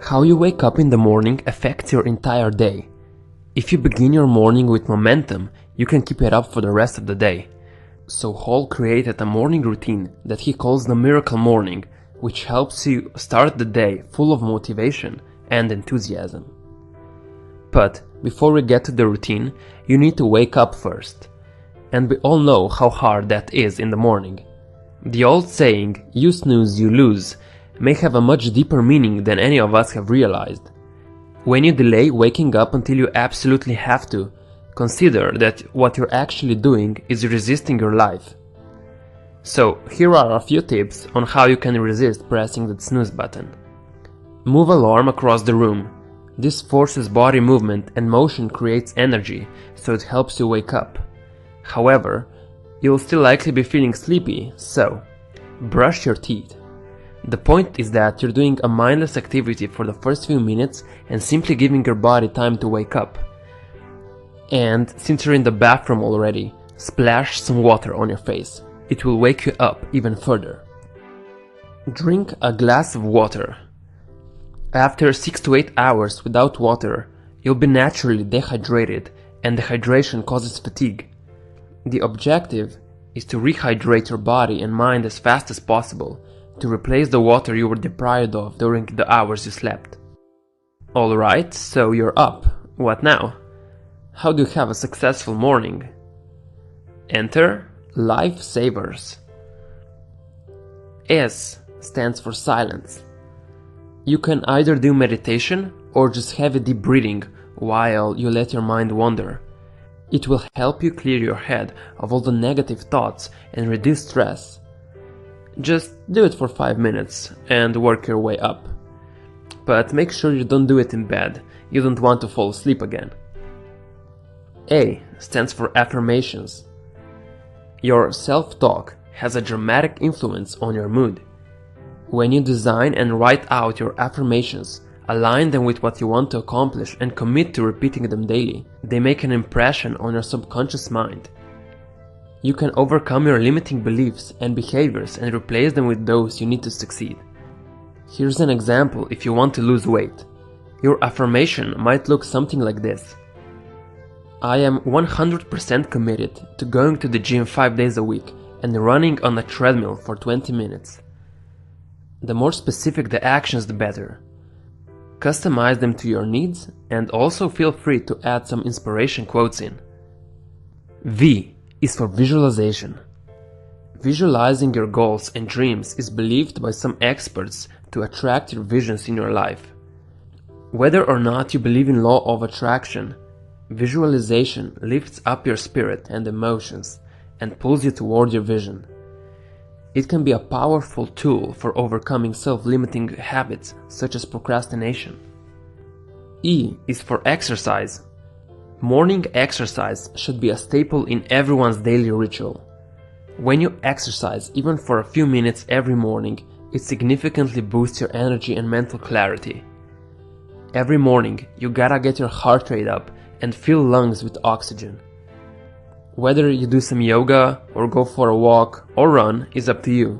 How you wake up in the morning affects your entire day. If you begin your morning with momentum, you can keep it up for the rest of the day. So Hal created a morning routine that he calls the Meracle morning, which helps you start the day full of motivation and enthusiasm. But before we get to the routine, you need to wake up first. And we all know how hard that is in the morning. The old saying, "You snooze, you lose," may have a much deeper meaning than any of us have realized. When you delay waking up until you absolutely have to, consider that what you're actually doing is resisting your life. So here are a few tips on how you can resist pressing that snooze button. Move alarm across the room. This forces body movement and motion creates energy, so it helps you wake up. However, you'll still likely be feeling sleepy, so brush your teeth. The point is that you're doing a mindless activity for the first few minutes and simply giving your body time to wake up. And since you're in the bathroom already, splash some water on your face. It will wake you up even further. Drink a glass of water. After 6 to 8 hours without water, you'll be naturally dehydrated, and dehydration causes fatigue. The objective is to rehydrate your body and mind as fast as possible, to replace the water you were deprived of during the hours you slept. Alright, so you're up. What now? How do you have a successful morning? Enter S.A.V.E.R.S. S stands for silence. You can either do meditation or just heavy deep breathing while you let your mind wander. It will help you clear your head of all the negative thoughts and reduce stress. Just do it for 5 minutes and work your way up. But make sure you don't do it in bed, you don't want to fall asleep again. A stands for affirmations. Your self-talk has a dramatic influence on your mood. When you design and write out your affirmations, align them with what you want to accomplish and commit to repeating them daily, they make an impression on your subconscious mind. You can overcome your limiting beliefs and behaviors and replace them with those you need to succeed. Here's an example if you want to lose weight. Your affirmation might look something like this. I am 100% committed to going to the gym 5 days a week and running on a treadmill for 20 minutes. The more specific the actions, the better. Customize them to your needs and also feel free to add some inspiration quotes in. V is for visualization. Visualizing your goals and dreams is believed by some experts to attract your visions in your life. Whether or not you believe in law of attraction, visualization lifts up your spirit and emotions and pulls you toward your vision. It can be a powerful tool for overcoming self-limiting habits such as procrastination. E is for exercise. Morning exercise should be a staple in everyone's daily ritual. When you exercise even for a few minutes every morning, it significantly boosts your energy and mental clarity. Every morning, you gotta get your heart rate up and fill lungs with oxygen. Whether you do some yoga or go for a walk or run is up to you.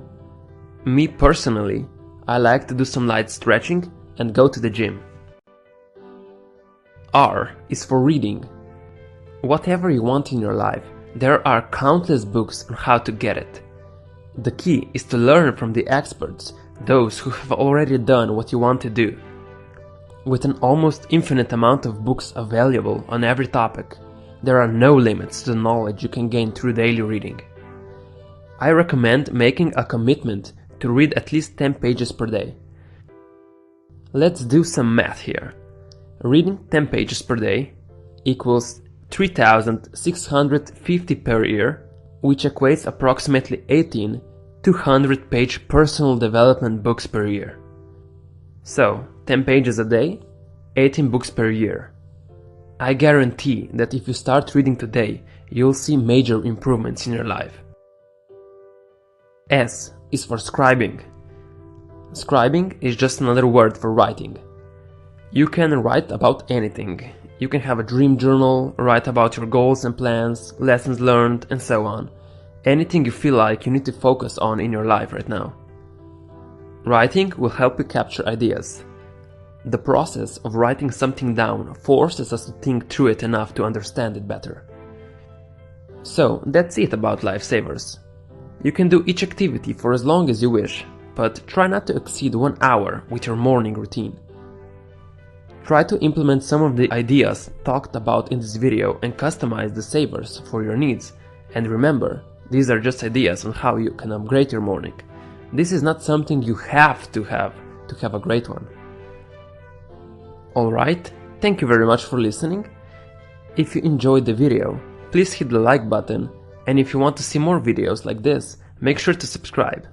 Me personally, I like to do some light stretching and go to the gym. R is for reading. Whatever you want in your life, there are countless books on how to get it. The key is to learn from the experts, those who have already done what you want to do. With an almost infinite amount of books available on every topic, there are no limits to the knowledge you can gain through daily reading. I recommend making a commitment to read at least 10 pages per day. Let's do some math here. Reading 10 pages per day equals 3,650 per year, which equates approximately 18 200-page personal development books per year. So, 10 pages a day, 18 books per year. I guarantee that if you start reading today, you'll see major improvements in your life. S is for scribing. Scribing is just another word for writing. You can write about anything. You can have a dream journal, write about your goals and plans, lessons learned, and so on. Anything you feel like you need to focus on in your life right now. Writing will help you capture ideas. The process of writing something down forces us to think through it enough to understand it better. So that's it about lifesavers. You can do each activity for as long as you wish, but try not to exceed 1 hour with your morning routine. Try to implement some of the ideas talked about in this video and customize the savers for your needs. And remember, these are just ideas on how you can upgrade your morning. This is not something you have to have a great one. Alright, thank you very much for listening. If you enjoyed the video, please hit the like button, and if you want to see more videos like this, make sure to subscribe.